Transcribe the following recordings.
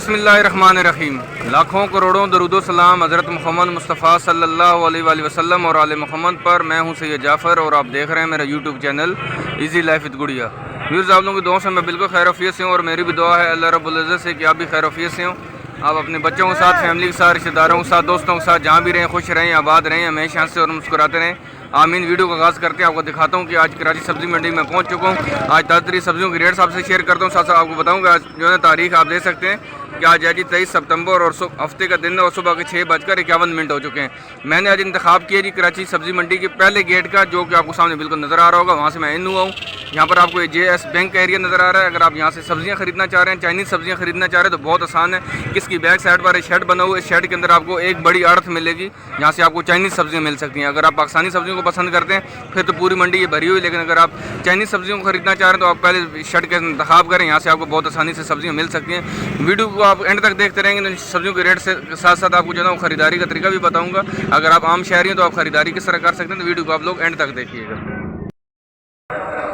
बिस्मिल्लाहिर्रहमानिर्रहीम। लाखों करोड़ों दरूदो सलाम हज़रत मोहम्मद मुस्तफ़ा सल्लल्लाहु अलैहि वसल्लम और आले मोहम्मद पर। मैं हूं सैयद जाफ़र और आप देख रहे हैं मेरा YouTube channel easy life with गुड़िया। व्यूअर्स, आप लोगों की दुआ से मैं बिल्कुल खैरियत से हूँ और मेरी भी दुआ है अल्लाह रब्बुल इज़्ज़त से कि आप भी खैरियत से हों। आप अपने बच्चों के साथ, फैमिली के साथ, रिश्तेदारों के साथ, दोस्तों के साथ जहाँ भी रहें खुश रहें, आबाद रहें, हमेशा हंसते और मुस्कुराते रहें। आमीन। वीडियो का आगाज़ करते हैं। आपको दिखाता हूँ कि आज कराची सब्ज़ी मंडी में पहुँच चुका हूँ। आज ताज़ा सब्जियों की रेट्स आपसे शेयर करता हूँ। साथ साथ आपको बताऊँगा आज जो है तारीख आप देख सकते हैं कि आज है जी 23 सितंबर और हफ्ते का दिन है और सुबह के 6:51 हो चुके हैं। मैंने आज इंतखाब किया जी कराची सब्ज़ी मंडी के पहले गेट का, जो कि आपको सामने बिल्कुल नज़र आ रहा होगा। वहाँ से मैं इन हुआ हूँ। यहाँ पर आपको JS बैंक का एरिया नज़र आ रहा है। अगर आप यहाँ से सब्जियाँ खरीदना चाह रहे हैं, चाइनीज़ सब्जियाँ खरीदना चाह रहे हैं तो बहुत आसान है। किसकी बैक साइड पर शेड बना हुआ है, इस शेड के अंदर आपको एक बड़ी आड़त मिलेगी जहाँ से आपको चाइनीज़ सब्जियाँ मिल सकती हैं। अगर आप पाकिस्तानी सब्जियों को पसंद करते हैं फिर तो पूरी मंडी ये भरी हुई, लेकिन अगर आप चाइनीज़ सब्जियों को खरीदना चाह रहे हैं तो आप पहले शेड का इंतखाब करें। यहाँ से आपको बहुत आसानी से सब्जियाँ मिल सकती हैं। वीडियो को आप एंड तक देखते रहेंगे तो सब्जियों के रेट से साथ साथ आपको जो है खरीदारी का तरीका भी बताऊँगा। अगर आप आम शहरी हैं तो आप खरीदारी किस तरह कर सकते हैं, तो वीडियो को आप लोग एंड तक देखिएगा।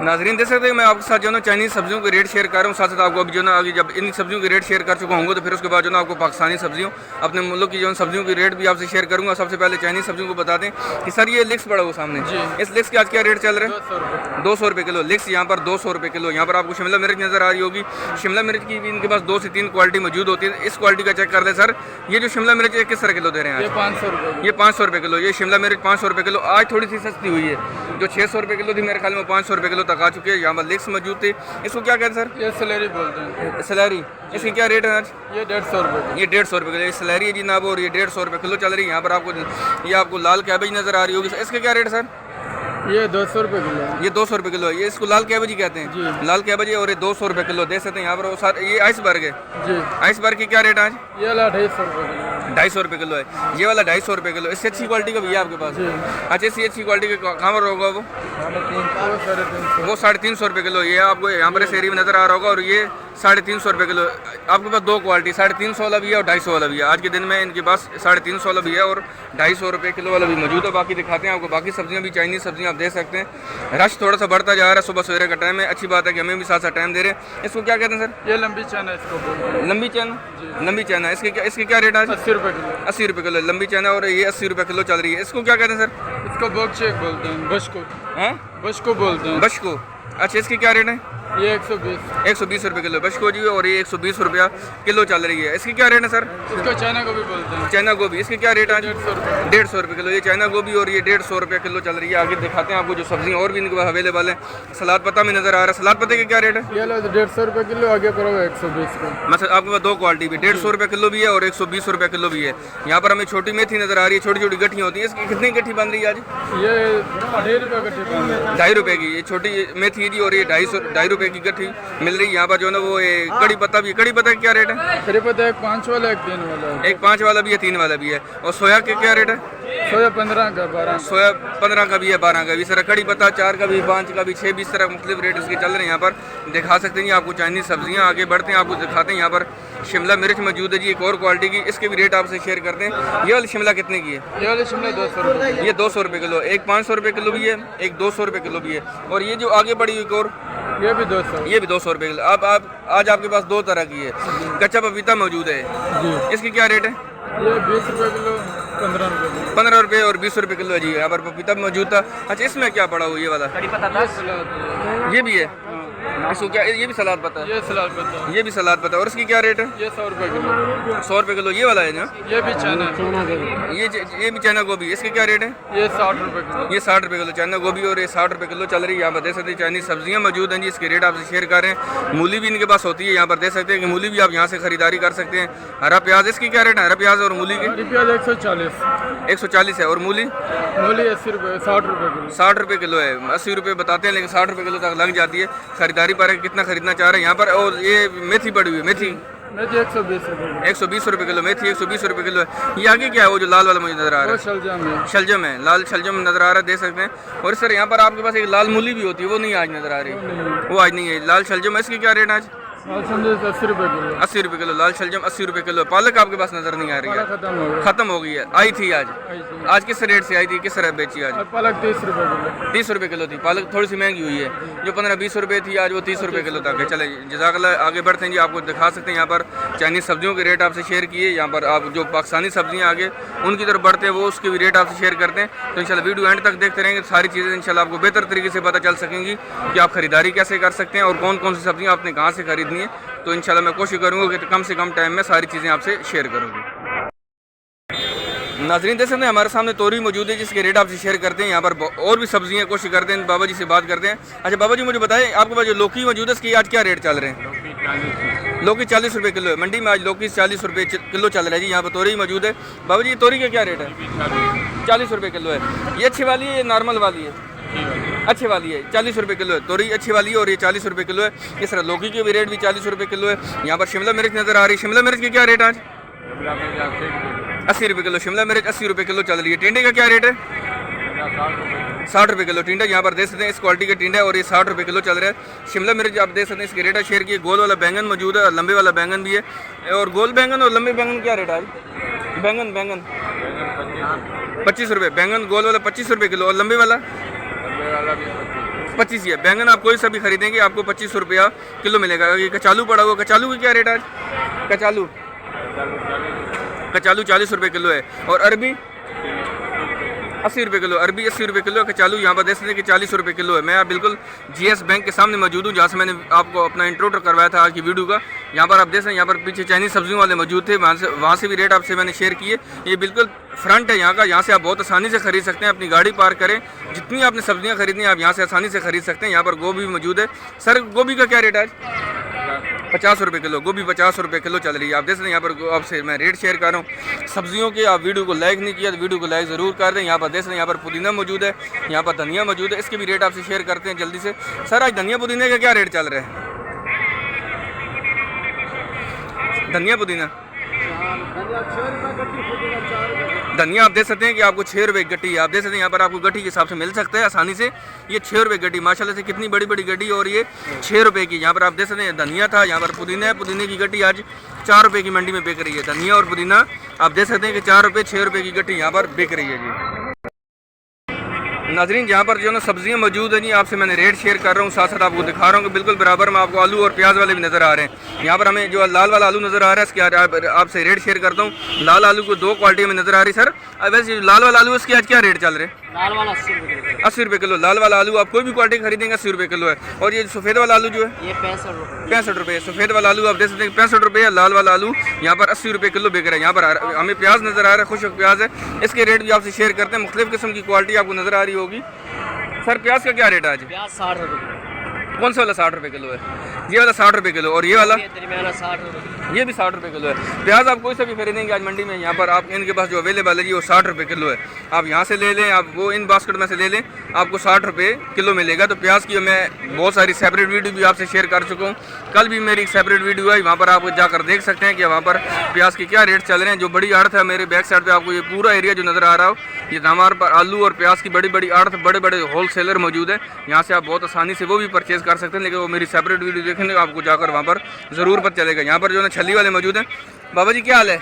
नाज़रीन, देख सकते हैं मैं आपके साथ जो है चाइनीज़ सब्जियों के रेट शेयर कर रहा हूँ। साथ साथ आपको अभी जो ना आगे जब इन सब्जियों के रेट शेयर कर चुका हूँ तो फिर उसके बाद जो ना आपको पाकिस्तानी सब्जियों अपने मुल्क की जो सब्जियों की रेट भी आपसे शेयर करूँगा। सबसे पहले चाइनीज़ सब्जियों को बता दें कि सर ये लिक्स पड़ा हुआ सामने, इस लिक्स के आज क्या रेट चल रहे हैं? 200 रुपये किलो लिक्स। यहाँ पर 200 रुपये किलो। यहाँ पर आपको शिमला मिर्च नज़र आ रही होगी। शिमला मिर्च की भी इनके पास 2 से 3 क्वालिटी मौजूद होती है। इस क्वालिटी का चेक कर लें सर। ये जो शिमला मिर्च है किस तरह किलो दे रहे हैं? ये 500 रुपये। ये 500 रुपये किलो। ये शिमला मिर्च 500 रुपये किलो। आज थोड़ी सी सस्ती हुई है, जो 600 रुपये किलो थी मेरे ख्याल में 500 रुपये किलो तक आ चुकी है। यहाँ पर लिक्स मौजूद थी। इसको क्या कहते हैं सर? ये सैलरी बोलते हैं। सैलरी। इसकी क्या रेट है आज? ये 150 रुपये। ये 150 रुपये किलो। ये सैलरी है जी नाब, और ये 150 रुपये किलो चल रही है। यहाँ पर आपको ये आपको लाल कैबेज नज़र आ रही होगी। इसके क्या रेट सर? ये 200 रुपये किलो है। ये 200 रुपये किलो है। ये इसको लाल कैबेज ही कहते हैं जी। लाल कैबेज है और ये 200 रुपये किलो दे सकते हैं। यहाँ पर सर ये आइसबर्ग है जी। आइसबर्ग की क्या रेट है आज? ये वाला 250 रुपये किलो। 250 रुपये किलो है। ये वाला 250 रुपये किलो। इससे अच्छी क्वालिटी का भी है आपके पास? अच्छा, इससे अच्छी क्वालिटी का कहाँ पर होगा वो? 350। वो 350 रुपये किलो। ये आपको यहाँ पर इस एरिया में नज़र आ रहा होगा। और ये 350 रुपये किलो। आपके पास 2 क्वालिटी 350 वाला भी है और 250 वाला भी है। आज के दिन में इनके पास 350 वाला भी है और 250 रुपये किलो वाला भी मौजूद है। बाकी दिखाते हैं आपको बाकी सब्जियाँ भी, चाइनीज़ सब्जियाँ आप देख सकते हैं। रश थोड़ा सा बढ़ता जा रहा है। सुबह सवेरे का टाइम है। अच्छी बात है कि हमें भी साथ साथ टाइम दे रहे हैं। इसको क्या कहते हैं सर? ये लंबी चना इसको बोलते हैं। लंबी चना। लंबी चना। इसके क्या रेट है आज? 80 रुपये किलो। 80 रुपये किलो लंबी चना और ये 80 रुपये किलो चल रही है। इसको क्या कहते हैं सर? इसको बोगशेक बोलते हैं। बशको। हैं? बशको बोलते हैं। बश को। अच्छा, इसकी क्या रेट है? ये 120। 120 रुपये किलो बशको जी। और ये 120 रुपया किलो चल रही है। इसकी क्या रेट है सर? इसको चाइना गोभी बोलते हैं। चाइना गोभी। इसकी क्या रेट है? 150 रुपये। 150 रुपये किलो ये चाइना गोभी और ये 150 रुपये किलो चल रही है। आगे दिखाते हैं आपको जो सब्जियाँ और भी इनके पास अवेलेबल है। सलाद पत्ता भी नज़र आ रहा है। सलाद पत्ते की क्या रेट है? ये लो 150 रुपये किलो। आगे करो 120 का। मतलब आपके पास 2 क्वालिटी भी 150 रुपये किलो भी है और 120 रुपये किलो भी है। यहाँ पर हमें छोटी मेथी नज़र आ रही है। छोटी छोटी गठियाँ होती हैं। इसकी कितनी गठी बन रही है आज? ये 2.5 रुपये का टिपान है। 2.5 रुपये की ये छोटी मेथी है जी। और ये 2.5 रुपये की गठी मिल रही है। यहाँ पर जो है ना वो कड़ी पत्ता भी। कड़ी पत्ता की क्या रेट है? कड़ी पत्ता एक 5 वाला एक 3 वाला है। एक 5 वाला भी है, 3 वाला भी है। और सोया के क्या रेट है? सोया 15 का 12। सोया 15 का भी है, 12 का भी। इस तरह कड़ी पत्ता 4 का भी, 5 का भी, 6 भी। इस तरह मुख्तलिफ रेट इसके चल रहे हैं। यहाँ पर दिखा सकते हैं आपको चाइनीज़ सब्जियाँ। आगे बढ़ते हैं आपको दिखाते हैं। यहाँ पर शिमला मिर्च मौजूद है जी, एक और क्वालिटी की। इसके भी रेट आपसे शेयर करते हैं। ये वाली शिमला कितने की है? ये वाली शिमला 200 रुपये। ये 200 रुपये किलो। एक 500 रुपये किलो भी है, एक 200 रुपये किलो भी है। और ये जो आगे बढ़ी एक और ये भी 200। ये भी 200 रुपये किलो। अब आप आज आपके पास 2 तरह की है। कच्चा पपीता मौजूद है जी। इसकी क्या रेट है? ये 20 रुपये किलो 15 रुपये किलो। 15 रुपये और 20 रुपये किलो है जी। यहाँ पर पपीता भी मौजूद था। अच्छा, इसमें क्या पड़ा हुआ ये वाला? ये भी है। इसको क्या? ये भी सलाद पत्ता है। ये सलाद पत्ता है। ये भी सलाद पत्ता है। और इसकी क्या रेट है? ये 100 रुपये किलो। 100 रुपये किलो ये वाला है ना? ये भी चाइना है। ये भी चाइना गोभी। इसकी क्या रेट है? ये 60 रुपये किलो। ये 60 रुपये किलो चाइना गोभी और ये 60 रुपये किलो चल रही है। यहाँ पर देख सकते हैं चाइनीज़ सब्जियाँ मौजूद हैं जी। इसके रेट आपसे शेयर कर रहे हैं। मूली भी इनके पास होती है। यहाँ पर देख सकते हैं कि मूली भी आप यहाँ से खरीदारी कर सकते हैं। हरा प्याज। इसकी क्या रेट है? हरा प्याज और मूली की? प्याज 140। 140 है। और मूली? मूली 80 रुपये 60 रुपये किलो। 60 रुपये किलो है। 80 रुपये बताते हैं लेकिन 60 रुपये किलो तक लग जाती है। खरीदारी पर कितना खरीदना चाह रहे हैं यहाँ पर। और ये मेथी पड़ी हुई है। मेथी 120 रुपये। 120 रुपये किलो मेथी। 120 रुपये किलो है। ये आगे क्या है? वो जो लाल वाला मुझे नज़र आ रहा है? शलजम है। शलजम है। लाल शलजम नज़र आ रहा है, देख सकते हैं। और सर यहाँ पर आपके पास एक लाल मूली भी होती है, वो नहीं आज नज़र आ रही। वो आज नहीं है। लाल शलजम है। इसकी क्या रेट आज? लाल संदेश 80 रुपए किलो। 80 रुपये किलो लाल शलजम 80 रुपये किलो। पालक आपके पास नज़र नहीं आ रही है, खत्म हो गया। ख़त्म हो गई है। आई थी आज, आज किस रेट से आई थी, किस तरह बेची आज? पालक 30 रुपए किलो। 30 रुपये किलो थी पालक, थोड़ी सी महंगी हुई है। जो 15-20 रुपये थी आज वो 30 रुपये किलो तक है। चले जज़ाकल्लाह, आगे बढ़ते हैं जी। आपको दिखा सकते हैं यहाँ पर चाइनीज़ सब्जियों के रेट आपसे शेयर किए। यहाँ पर आप जो पाकिस्तानी सब्जियाँ आगे उनकी तरफ बढ़ते हैं वो उसके भी रेट आपसे शेयर करते हैं। तो इंशाल्लाह वीडियो एंड तक देखते रहेंगे, सारी चीज़ें इंशाल्लाह आपको बेहतर तरीके से पता चल सकेंगी कि आप खरीदारी कैसे कर सकते हैं और कौन कौन सी सब्जियाँ आपने कहाँ से खरीदनी है। तो इंशाल्लाह मैं कोशिश करूँगा कि कम से कम टाइम में सारी चीज़ें आपसे शेयर करूँगी। नाज़रीन देख सकते हैं हमारे सामने तोरी मौजूद है जिसके रेट आपसे शेयर करते हैं। यहाँ पर और भी सब्जियाँ कोशिश करते हैं, बाबा जी से बात करते हैं। अच्छा बाबा जी मुझे बताएं, आपके पास जो लौकी मौजूद है इसकी आज क्या रेट चल रहे हैं? लौकी 40 रुपये किलो है मंडी में आज। लौकी 40 रुपये किलो चल रहा है जी। यहाँ पर तोरी मौजूद है। बाबा जी तोरी का क्या रेट है? 40 रुपये किलो है। ये अच्छी वाली है, ये नॉर्मल वाली है? अच्छी वाली है, 40 रुपये किलो है। तोरी अच्छी वाली है और ये 40 रुपये किलो है। इस तरह लौकी के भी रेट भी 40 रुपये किलो है। यहाँ पर शिमला मिर्च नज़र आ रही है। शिमला मिर्च की क्या रेट आज? 80 रुपये किलो शिमला मिर्च 80 रुपये किलो चल रही है। टिंडे का क्या रेट है? 60 रुपये किलो टिंडा। यहाँ पर देख सकते हैं इस क्वालिटी का टिंडा है और ये 60 रुपये किलो चल रहा है। शिमला मिर्च आप देख सकते हैं इसके रेट शेयर किए। गोल वाला बैंगन मौजूद है और लंबे वाला बैंगन भी है। और गोल बैंगन और लंबे बैंगन क्या रेट है आज? बैंगन 25 रुपये बैंगन गोल वाला 25 रुपये किलो और लंबे वाला 25 ही है। बैंगन आप कोई सा भी खरीदेंगे आपको 25 रुपया किलो मिलेगा। ये कचालू पड़ा हुआ, कचालू की क्या रेट है आज? कचालू 40 रुपये किलो है। और अरबी 80 रुपये किलो। अरबी 80 रुपये किलो। कचालू यहाँ पर देख सकते हैं कि 40 रुपये किलो है। मैं बिल्कुल GS बैंक के सामने मौजूद हूँ जहाँ से मैंने आपको अपना इंट्रो करवाया था आज की वीडियो का। यहाँ पर आप देख सकते हैं यहाँ पर पीछे चाइनीज़ सब्जियों वाले मौजूद थे, वहाँ से भी रेट आपसे मैंने शेयर किए। ये बिल्कुल फ्रंट है यहाँ का, यहाँ से आप बहुत आसानी से खरीद सकते हैं। अपनी गाड़ी पार्क करें, जितनी आपने सब्जियाँ खरीदनी है आप यहाँ से आसानी से खरीद सकते हैं। यहाँ पर गोभी मौजूद है। सर गोभी का क्या रेट है आज? 50 रुपये किलो। गोभी 50 रुपये किलो चल रही है। आप देख सकते हैं यहाँ पर आपसे मैं रेट शेयर कर रहा हूँ सब्जियों के। आप वीडियो को लाइक नहीं किया तो वीडियो को लाइक ज़रूर कर दें। यहाँ पर देख सकते हैं यहाँ पर पुदीना मौजूद है, यहाँ पर धनिया मौजूद है। इसके भी रेट आपसे शेयर करते हैं जल्दी से। सर आज धनिया पुदीने का क्या रेट चल रहा है? धनिया पुदीना धनिया आप देख सकते हैं कि आपको 6 रुपये गड्डी है। आप देख सकते हैं यहाँ पर आपको गड्डी के हिसाब से मिल सकता है आसानी से। ये 6 रुपये गड्डी माशाल्लाह से कितनी बड़ी बड़ी गड्डी और ये 6 रुपये की। यहाँ पर आप देख सकते हैं धनिया था, यहाँ पर पुदीना है। पुदीने की गड्डी आज 4 रुपये की मंडी में बिक रही है। धनिया और पुदीना आप देख सकते हैं कि 4 रुपये 6 रुपये की गड्डी यहाँ पर बिक रही है जी। नाजरीन यहाँ पर जो ना सब्जियाँ मौजूद हैं जी, आपसे मैंने रेट शेयर कर रहा हूँ, साथ साथ आपको दिखा रहा हूँ कि बिल्कुल बराबर में आपको आलू और प्याज वाले भी नज़र आ रहे हैं। यहाँ पर हमें जो लाल वाला आलू नज़र आ रहा है इसके आपसे रेट शेयर करता हूँ। लाल आलू को 2 क्वालिटी में नज़र आ रही है। सर वैसे लाल वाला आलू इसके आज क्या रेट चल रहे हैं? लाल वाला 80 रुपये किलो। लाल वाला आलू आप कोई भी क्वालिटी खरीदेंगे 80 रुपये किलो है। और ये सफ़ेद वाला आलू जो है ये 65 रुपये। सफ़ेद वाला आलू आप देख सकते हैं 65 रुपये है। लाल वाला आलू यहाँ पर 80 रुपये किलो बिक रहा है। यहाँ पर हमें प्याज नज़र आ रहा है, खुशक प्याज है। इसके रेट भी आपसे शेयर करते हैं। मुख्तलिफ किस्म की क्वालिटी आपको नज़र आ रही होगी। सर प्याज का क्या रेट है आज? प्याज 60 रुपये। कौन सा वाला 60 रुपये किलो है? ये वाला 60 रुपये किलो। और ये वाला दरमियाना 60 रुपये। ये भी 60 रुपये किलो है। प्याज आप कोई सा भी खरीदेंगे आज मंडी में, यहाँ पर आप इनके पास जो अवेलेबल है जी वो 60 रुपये किलो है। आप यहाँ से ले लें, आप वो इन बास्केट में से ले लें, आपको 60 रुपये किलो मिलेगा। तो प्याज की मैं बहुत सारी सेपरेट वीडियो भी आपसे शेयर कर चुका हूँ। कल भी मेरी एक सेपरेट वीडियो है, वहाँ पर आप जाकर देख सकते हैं कि वहाँ पर प्याज के क्या रेट चल रहे हैं। जो बड़ी आड़त है मेरे बैक साइड पर आपको ये पूरा एरिया जो नज़र आ रहा हो, ये हमारे पर आलू और प्याज की बड़ी बड़ी आड़त, बड़े बड़े होल सेलर मौजूद है। यहाँ से आप बहुत आसानी से वो भी परचेज़ कर सकते हैं। लेकिन वो मेरी सेपरेट वीडियो देखेंगे आपको जाकर वहाँ पर ज़रूर पता चलेगा। यहाँ पर जो है छल्ली वाले मौजूद हैं। बाबा जी क्या हाल है?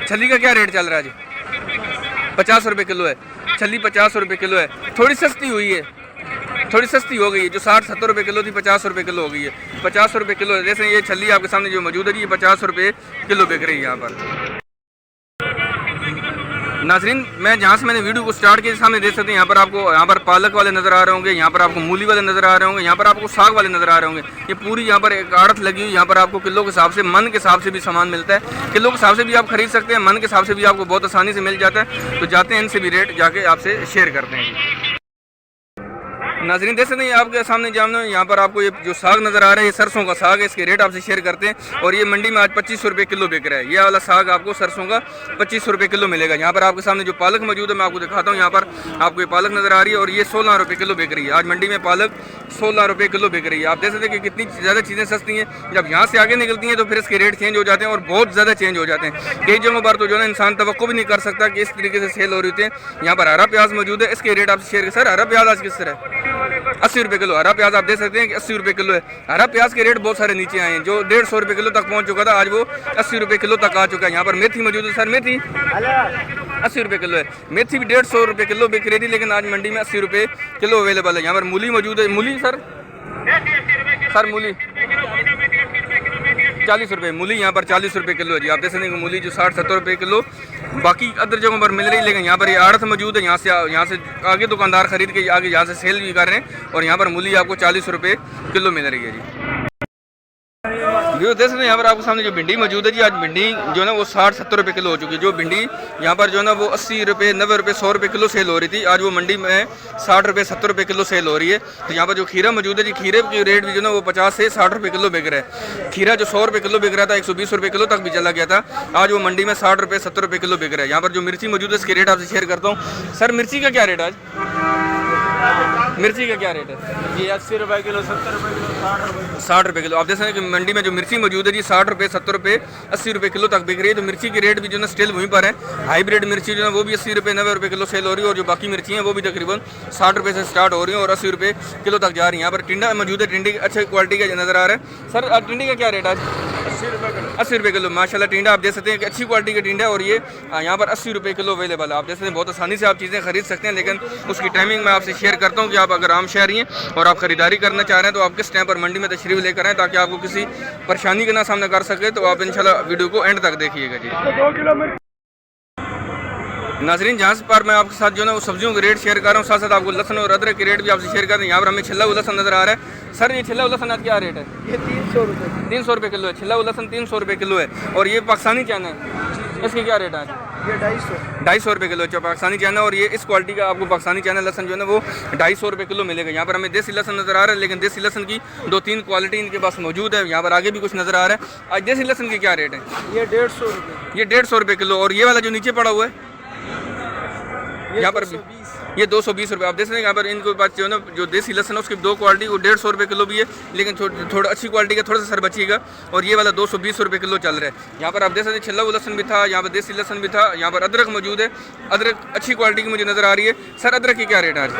छल्ली का क्या रेट चल रहा है जी? 50 रुपये किलो है। छल्ली 50 रुपये किलो है। थोड़ी सस्ती हुई है, थोड़ी सस्ती हो गई है। जो 60-70 रुपये किलो थी 50 रुपये किलो हो गई है। 50 रुपये किलो है। जैसे ये छल्ली आपके सामने जो मौजूद है जी, ये 50 रुपये किलो बिक रही है यहाँ पर। नाजरीन मैं जहाँ से मैंने वीडियो को स्टार्ट किया सामने देख सकते हैं, यहाँ पर पालक वाले नज़र आ रहे होंगे, यहाँ पर आपको मूली वाले नज़र आ रहे होंगे, यहाँ पर आपको साग वाले नज़र आ रहे होंगे। ये पूरी यहाँ पर एक आड़त लगी हुई। यहाँ पर आपको किलो के हिसाब से, मन के हिसाब से भी सामान मिलता है। किलो के हिसाब से भी आप खरीद सकते हैं, मन के हिसाब से भी आपको बहुत आसानी से मिल जाता है। तो जाते हैं इनसे भी रेट जाके आपसे शेयर करते हैं। नाजरीन देख सकते हैं आपके सामने जामना, यहाँ पर आपको ये जो साग नज़र आ रहा है ये सरसों का साग है। इसके रेट आपसे शेयर करते हैं। और ये मंडी में आज 25 रुपये किलो बिक रहा है। ये वाला साग आपको सरसों का 25 रुपये किलो मिलेगा। यहाँ पर आपके सामने जो पालक मौजूद है मैं आपको दिखाता हूँ। यहाँ पर आपको ये पालक नज़र आ रही है और ये 16 रुपये किलो बिक रही है। आज मंडी में पालक 16 रुपये किलो बिक रही है। आप देख सकते हैं कि कितनी ज़्यादा चीज़ें सस्ती हैं। जब यहाँ से आगे निकलती हैं तो फिर इसके रेट चेंज हो जाते हैं और बहुत ज़्यादा चेंज हो जाते हैं। कई जगहों पर तो जो है इंसान तवक्को भी नहीं कर सकता कि इस तरीके से सेल हो रही थी। यहाँ पर हरा प्याज मौजूद है। इसके रेट आपसे शेयर। सर हरा प्याज आज किस तरह है? 80 रुपये किलो। हरा प्याज आप देख सकते हैं कि 80 रुपये किलो है। हरा प्याज के रेट बहुत सारे नीचे आए हैं, जो 150 रुपये किलो तक पहुंच चुका था, आज वो 80 रुपये किलो तक आ चुका है। यहाँ पर मेथी मौजूद है। सर मेथी 80 रुपये किलो है। मेथी भी 150 रुपये किलो बिक रही थी, लेकिन आज मंडी में 80 रुपये किलो अवेलेबल है। यहाँ पर मूली मौजूद है। मूली सर मूली 40 रुपये। मूली यहाँ पर 40 रुपये किलो है जी। आप देख सकते हैं मूली जो 60-70 रुपये किलो बाकी अदर जगहों पर मिल रही है, लेकिन यहाँ पर ये आड़त मौजूद है। यहाँ से आगे दुकानदार खरीद के आगे यहाँ से सेल भी कर रहे हैं, और यहाँ पर मूली आपको 40 रुपये किलो मिल रही है जी। जो देख सकते हैं यहाँ पर आपके सामने जो भिंडी मौजूद है जी। आज भिंडी जो है ना वो 60-70 रुपये किलो हो चुकी है। जो भिंडी यहाँ पर जो है ना वो 80 रुपये 90 रुपये 100 रुपये किलो सेल हो रही थी, आज वो मंडी में 60 रुपये 70 रुपये किलो सेल हो रही है। तो यहाँ पर जो खीरा मौजूद है जी, खीरे की रेट भी जो है ना वो 50 से 60 रुपये किलो बिक रहा है। खीरा जो 100 रुपये किलो बिक रहा था 120 रुपये किलो तक भी चला गया था, आज वो मंडी में 60 रुपये 70 रुपये किलो बिक रहा है। यहाँ पर जो मिर्ची मौजूद है इसके रेट आपसे शेयर करता हूँ। सर मिर्ची का क्या रेट है आज? मिर्ची का क्या रेट है? ये 80 रुपये किलो, 70 रुपये किलो, 60 रुपये 60 रुपये किलो। आप देख सकते हैं कि मंडी में जो मिर्ची मौजूद है जी 60 रुपये 70 रुपये 80 रुपये किलो तक बिक रही है। तो मिर्ची की रेट भी जो है स्टिल वहीं पर है। हाइब्रिड मिर्ची जो है वो भी 80 रुपये 90 रुपये किलो सेल हो रही है, और जो बाकी मिर्ची हैं वो भी तकरीबन 60 रुपये से स्टार्ट हो रही है और 80 रुपये किलो तक जा रही है। यहाँ पर टिंडा मौजूद है, टिंडी अच्छे क्वालिटी का नज़र आ रहा है। सर आज टिंडी का क्या रेट आज? 80 रुपये किलो। माशाल्लाह टिंडा आप देख सकते हैं कि अच्छी क्वालिटी का टिंडा है, और ये यहाँ पर 80 रुपये किलो अवेलेबल है। आप देख सकते हैं बहुत आसानी से आप चीज़ें खरीद सकते हैं, लेकिन उसकी टाइमिंग मैं आपसे शेयर करता हूँ कि आप अगर आम शहरी हैं और आप खरीदारी करना चाह रहे हैं तो आप किस टाइम पर मंडी में तशरीफ लेकर आएँ, ताकि आपको किसी परेशानी का ना सामना कर सके। तो आप इंशाल्लाह वीडियो को एंड तक देखिएगा जी। नाजरीन जहाँ पर मैं आपके साथ जो है ना वो सब्जियों के रेट शेयर कर रहा हूँ, साथ साथ आपको लहसन और अदरक के रेट भी आपसे शेयर कर रहे हैं। यहाँ पर हमें छिल्ला लहसन नज़र आ रहा है। सर ये छिल्ला लहसन आज क्या रेट है? ये 300 रुपये 300 रुपये किलो है। छिल्ला लहसन 300 रुपये किलो है। और ये पाकिस्तानी चना है, इसकी क्या रेट है? ये 250 रुपये किलो है पाकिस्तानी चना। और ये इस क्वालिटी का आपको पाकिस्तानी चना लहसन जो है ना वो 250 रुपये किलो मिलेगा। यहाँ पर हमें देसी लहसन नज़र आ रहा है, लेकिन देसी लहसन की 2-3 क्वालिटी इनके पास मौजूद है। यहाँ पर आगे भी कुछ नज़र आ रहा है। आज देसी लहसन की क्या रेट है? ये 150 रुपये। ये 150 रुपये किलो। और ये वाला जो नीचे पड़ा हुआ है यहाँ पर भी ये 220 रुपये। आप देख सकते हैं यहाँ पर इनके पास जो है ना जो देसी लहसन है उसकी 2 क्वालिटी, वो 150 रुपये किलो भी है, लेकिन थोड़ा अच्छी क्वालिटी का थोड़ा सा सर बचिएगा। और ये वाला 220 रुपये किलो चल रहा है। यहाँ पर आप देख सकते हैं छिल्ला लहसन भी था, यहाँ पर देसी लहसन भी था। यहाँ पर अदरक मौजूद है, अदरक अच्छी क्वालिटी की मुझे नज़र आ रही है। सर अदरक की क्या रेट है आज?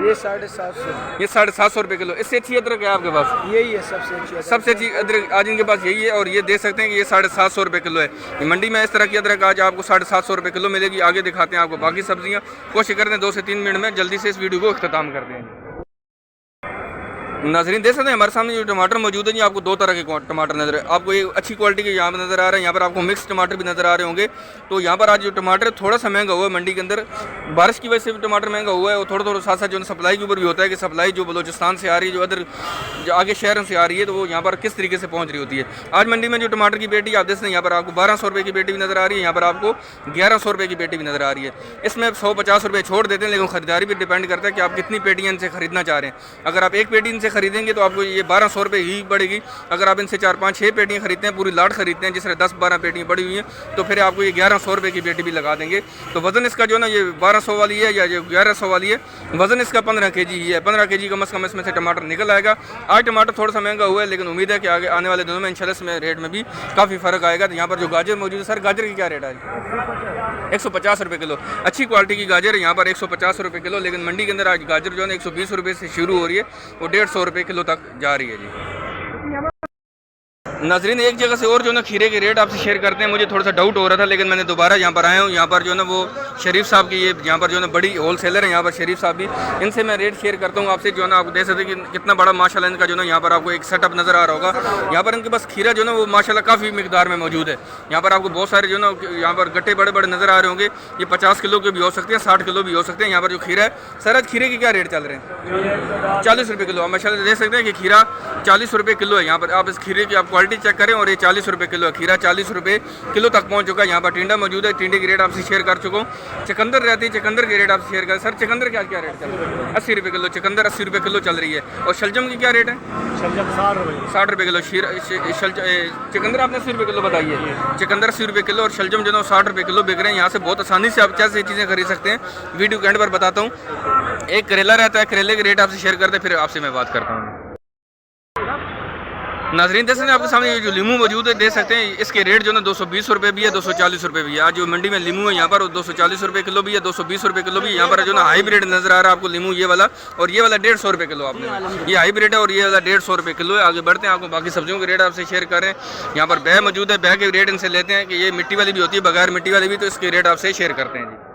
ये 750। ये 750 रुपये किलो। इससे अच्छी अदरक है आपके पास? यही है सबसे अच्छी। सबसे अच्छी अदरक आज इनके पास यही है। और ये देख सकते हैं कि ये 750 रुपये किलो है। मंडी में इस तरह की अदरक आज आपको 750 रुपये किलो मिलेगी। आगे दिखाते हैं आपको बाकी सब्जियाँ। कोशिश करते हैं 2 से 3 मिनट में जल्दी से इस वीडियो को अख्ताम करते हैं। नाज़रीन देख सकते हैं हमारे सामने जो टमाटर मौजूद है जी, आपको 2 तरह के टमाटर नजर है। आपको ये अच्छी क्वालिटी के यहाँ पर नज़र आ रहे हैं। यहाँ पर आपको मिक्स टमाटर भी नज़र आ रहे होंगे। तो यहाँ पर आज जो टमाटर थोड़ा सा महंगा हुआ है मंडी के अंदर, बारिश की वजह से भी टमाटर महंगा हुआ है। और थोड़ा साथ साथ जो सप्लाई के ऊपर भी होता है कि सप्लाई जो बलोचिस्तान से आ रही है, जो अदर जो आगे शहरों से आ रही है, तो वो यहाँ पर किस तरीके से पहुँच रही होती है। आज मंडी में जो टमाटर की पेटी आप देख सकते हैं, यहाँ पर आपको 1200 रुपये की पेटी भी नज़र आ रही है। यहाँ पर आपको 1100 रुपये की पेटी भी नज़र आ रही है। इसमें 150 रुपये छोड़ देते हैं, लेकिन खरीदारी पर डिपेंड करता है कि आप कितनी पेटियाँ इनसे खरीदना चाह रहे हैं। अगर आप एक पेटी इनसे खरीदेंगे तो आपको ये 1200 रुपये ही पड़ेगी। अगर आप इनसे 4-5-6 पेटियाँ खरीदते हैं, पूरी लाट खरीदते हैं जिसमें 10-12 पेटियाँ पड़ी हुई हैं, तो फिर आपको ये 1100 रुपये की पेटी भी लगा देंगे। तो वज़न इसका जो है ना ये 1200 वाली है या जो 1100 वाली है, वज़न इसका 15 kg ही है। 15 kg कम से कम इसमें से टमाटर निकल आएगा। आज टमाटर थोड़ा सा महंगा हुआ है, लेकिन उम्मीद है कि आगे आने वाले दिनों में इंशाल्लाह इसमें रेट में भी काफ़ी फ़र्क आएगा। तो यहाँ पर जो गाजर मौजूद है, सर गाजर की क्या रेट है? 150 रुपये किलो। अच्छी क्वालिटी की गाजर है यहाँ पर 150 रुपये किलो, लेकिन मंडी के अंदर आज गाजर जो है 120 रुपये से शुरू हो रही है, वो 150 रुपये किलो तक जा रही है जी। नाजरीन एक जगह से और जो ना खीरे के रेट आपसे शेयर करते हैं। मुझे थोड़ा सा डाउट हो रहा था, लेकिन मैंने दोबारा यहाँ पर आया हूँ। यहाँ पर जो है ना वो शरीफ साहब की ये यहाँ पर जो है ना बड़ी होल सेलर है यहाँ पर शरीफ साहब भी, इनसे मैं रेट शेयर करता हूँ आपसे। जो है ना आप देख सकते हैं कि कितना बड़ा माशाल्लाह इनका जो ना यहाँ पर आपको एक सेटअप नज़र आ रहा होगा। यहाँ पर इनके पास खीरा जो ना वो माशाल्लाह काफ़ी मिकदार में मौजूद है। यहाँ पर आपको बहुत सारे जो ना यहाँ पर गट्टे बड़े बड़े नज़र आ रहे होंगे। ये 50 किलो के भी हो सकते हैं, 60 किलो भी हो सकते हैं। यहाँ पर जो खीरा है, सर आज खीरे के क्या रेट चल रहे हैं? 40 रुपये किलो। आप माशाल्लाह देख सकते हैं कि खीरा 40 रुपये किलो है। यहाँ पर आप इस खीरे की आप क्वालिटी चेक करें, और ये 40 रुपये किलो है। खीरा 40 रुपये किलो तक पहुँच चुका है। यहाँ पर टिंडा मौजूद है, टिंडे की रेट आपसे शेयर कर चुका हूँ। चकंदर रहती है, चकंदर की रेट आपसे शेयर कर। सर चकंदर क्या रेट चल रहा है? 80 रुपये किलो। चकंदर 80 रुपये किलो चल रही है। और शलजम की क्या रेट है? शलजम 60 रुपये किलो। चकंदर आपने 80 रुपये किलो बताइए। चकंदर 80 रुपये किलो और शलजम जो है 60 रुपये किलो बिक रहे हैं। यहाँ से बहुत आसानी से आप कैसे चीज़ें खरीद सकते हैं, वीडियो के एंड पर बताता हूँ। एक करेला रहता है, करेले के रेट आपसे शेयर करते हैं, फिर आपसे मैं बात करता हूँ। नाजरीन देख सकते हैं आपके सामने ये जो लीमू मौजूद है, देख सकते हैं इसके रेट जो है 220 रुपये भी है, 240 रुपये भी है। आज जो मंडी में लीमू है यहाँ पर 240 रुपये किलो भी है, 220 रुपये किलो भी है। यहाँ पर जो ना हाइब्रिड नज़र आ रहा है आपको लीमू ये वाला, और ये वाला 150 रुपये किलो। आपने ये हाइब्रिड है और ये वाला 150 रुपये किलो है। आगे बढ़ते हैं, आपको बाकी सब्जियों के रेट आपसे शेयर कर रहे हैं। यहाँ पर बैग मौजूद है, बैग के रेट इनसे लेते हैं कि ये मिट्टी वाली भी होती है, बगैर मिट्टी वाली भी, तो इसके रेट आपसे शेयर करते हैं जी।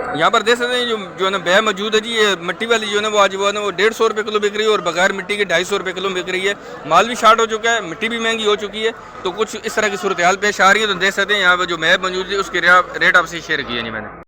यहाँ पर देख सकते हैं जो है ना बैग मौजूद है जी, ये मिट्टी वाली जो है ना वो आज वो 150 रुपये किलो बिक रही है और बगैर मिट्टी के 250 रुपये किलो बिक रही है। माल भी शार्ट हो चुका है, मिट्टी भी महंगी हो चुकी है, तो कुछ इस तरह की सूरत हाल पेश आ रही है। तो देख सकते हैं यहाँ पर जो बैग मौजूद है उसके रेट आपसे शेयर किए नहीं मैंने।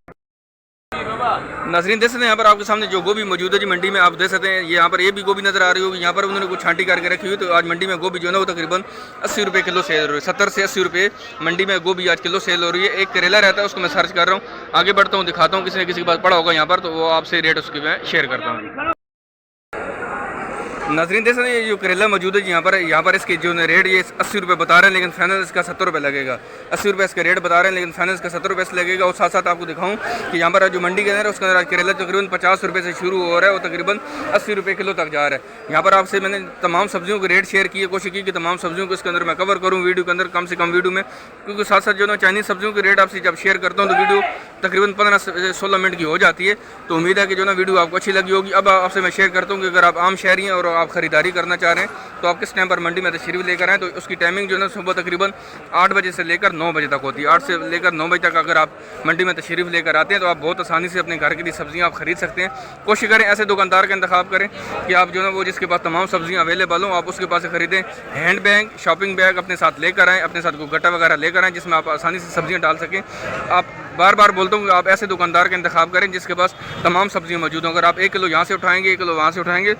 नाज़रीन देख सकते हैं यहाँ पर आपके सामने जो गोभी मौजूद है जी मंडी में, आप देख सकते हैं ये यहाँ पर ये भी गोभी नज़र आ रही होगी। यहाँ पर उन्होंने कुछ छांटी करके रखी हुई, तो आज मंडी में गोभी जो है ना वो तकरीबन 80 रुपये किलो सेल हो रही है। 70 से 80 रुपये मंडी में गोभी आज किलो सेल हो रही है। एक करेला रहता है, उसको मैं सर्च कर रहा हूँ, आगे बढ़ता हूँ, दिखाता हूँ, किसी ने किसी के पास पड़ा होगा यहाँ पर, तो वो आपसे रेट उसकी मैं शेयर करता हूँ। नाज़रीन देख सकते हैं ये जो करेला मौजूद है जी यहाँ पर इसके जो रेट ये 80 रुपये बता रहे हैं, लेकिन फाइनल इसका 70 रुपये लगेगा। 80 रुपये इसका रेट बता रहे हैं, लेकिन फाइनल इसका 70 रुपये से लगेगा। और साथ साथ आपको दिखाऊं कि यहाँ पर जो मंडी के अंदर है उसके अंदर करेला तकरीबन 50 रुपये से शुरू हो रहा है, वो तकरीबन 80 रुपये किलो तक जा रहा है। यहाँ पर आपसे मैंने तमाम सब्जियों के रेट शेयर किए, कोशिश की कि तमाम सब्जियों को इसके अंदर मैं कवर करूँ वीडियो के अंदर, कम से कम वीडियो में, क्योंकि साथ साथ जो है चाइनीज़ सब्जियों के रेट आपसे जब शेयर करता हूँ तो वीडियो तकरीबन 15 से 16 मिनट की हो जाती है। तो उम्मीद है कि जो ना वीडियो आपको अच्छी लगी होगी। अब आपसे मैं शेयर करता हूँ कि अगर आप आम शहरी हैं और आप ख़रीदारी करना चाह रहे हैं तो आप किस टाइम पर मंडी में तशरीफ़ लेकर आएँ, तो उसकी टाइमिंग जो है ना सुबह तकरीबन 8 बजे से लेकर 9 बजे तक होती है। 8 से लेकर 9 बजे तक अगर आप मंडी में तशरीफ़ लेकर आते हैं तो आप बहुत आसानी से अपने घर की सब्जियाँ आप खरीद सकते हैं। कोशिश करें ऐसे दुकानदार का इंतखाब करें कि आप जो है वो जिसके पास तमाम सब्जियाँ अवेलेबल हों, आप उसके पास से खरीदें। हैंड बैग, शॉपिंग बैग अपने साथ लेकर आएँ, अपने साथ कोई गट्टा वगैरह लेकर आएँ जिसमें आप आसानी से सब्जियाँ डाल सकें। आप बार बार बोलता हूँ कि आप ऐसे दुकानदार का इंतखाब करें जिसके पास तमाम सब्जियाँ मौजूद हों। अगर आप 1 किलो यहाँ से उठाएँगे, 1 किलो वहाँ से उठाएँगे,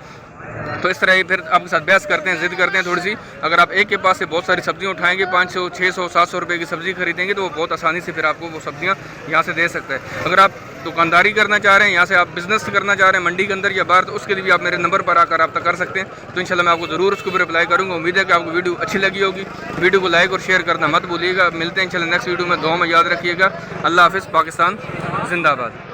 तो इस तरह ही फिर आपके साथ बहस करते हैं, जिद करते हैं थोड़ी सी। अगर आप एक के पास से बहुत सारी सब्जियां उठाएंगे, 500, 600, 700 रुपये की सब्ज़ी खरीदेंगे, तो वो बहुत आसानी से फिर आपको वो सब्जियां यहाँ से दे सकता है। अगर आप दुकानदारी करना चाह रहे हैं, यहाँ से आप बिज़नेस करना चाह रहे हैं मंडी के अंदर या बाहर, तो उसके लिए भी आप मेरे नंबर पर आकर रब्ता कर सकते हैं। तो इंशाल्लाह मैं आपको ज़रूर उसको भी रिप्लाई करूँगा। उम्मीद है कि आपको वीडियो अच्छी लगी होगी। वीडियो को लाइक और शेयर करना मत भूलिएगा। मिलते हैं इंशाल्लाह नेक्स्ट वीडियो में। दुआ में याद रखिएगा। अल्लाह हाफ़िज़। पाकिस्तान जिंदाबाद।